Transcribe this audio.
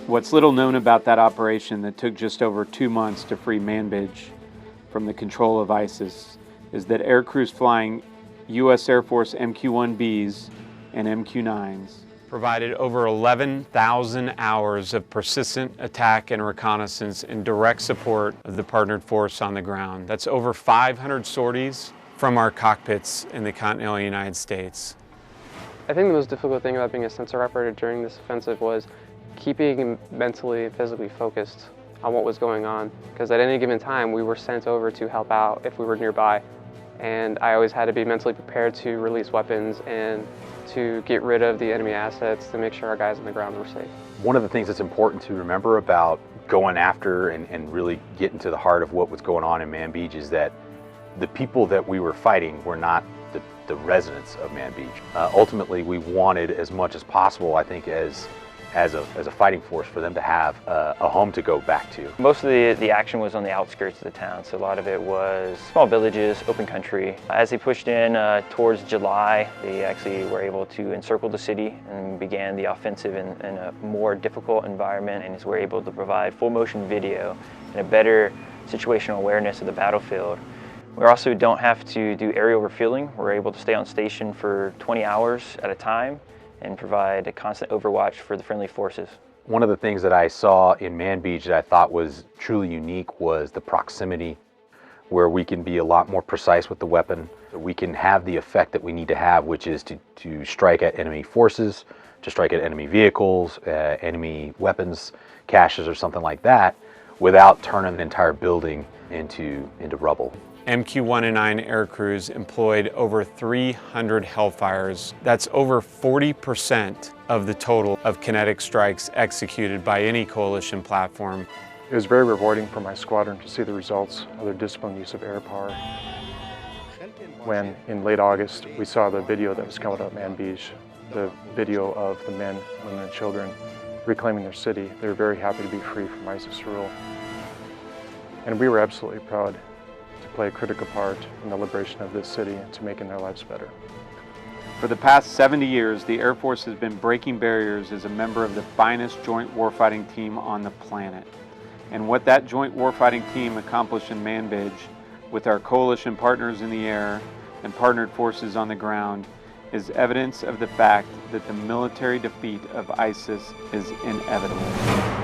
What's little known about that operation that took just over 2 months to free Manbij from the control of ISIS is that air crews flying U.S. Air Force MQ-1Bs and MQ-9s provided over 11,000 hours of persistent attack and reconnaissance in direct support of the partnered force on the ground. That's over 500 sorties from our cockpits in the continental United States. I think the most difficult thing about being a sensor operator during this offensive was keeping mentally and physically focused on what was going on, because at any given time we were sent over to help out if we were nearby, and I always had to be mentally prepared to release weapons and to get rid of the enemy assets to make sure our guys on the ground were safe. One of the things that's important to remember about going after and really getting to the heart of what was going on in Manbij is that the people that we were fighting were not the residents of Manbij. Ultimately, we wanted as much as possible, I think, as a fighting force, for them to have a home to go back to. Most of the action was on the outskirts of the town, so a lot of it was small villages, open country. As they pushed in towards July, they actually were able to encircle the city and began the offensive in a more difficult environment, and were able to provide full motion video and a better situational awareness of the battlefield. We also don't have to do aerial refueling. We're able to stay on station for 20 hours at a time and provide a constant overwatch for the friendly forces. One of the things that I saw in Manbij that I thought was truly unique was the proximity, where we can be a lot more precise with the weapon. We can have the effect that we need to have, which is to strike at enemy forces, to strike at enemy vehicles, enemy weapons, caches or something like that, without turning an entire building into rubble. MQ-1 and 9 air crews employed over 300 Hellfires. That's over 40% of the total of kinetic strikes executed by any coalition platform. It was very rewarding for my squadron to see the results of their disciplined use of air power. When, in late August, we saw the video that was coming out of Manbij, the video of the men, women, and children reclaiming their city, they were very happy to be free from ISIS rule. And we were absolutely proud to play a critical part in the liberation of this city and to making their lives better. For the past 70 years, the Air Force has been breaking barriers as a member of the finest joint warfighting team on the planet. And what that joint warfighting team accomplished in Manbij, with our coalition partners in the air and partnered forces on the ground, is evidence of the fact that the military defeat of ISIS is inevitable.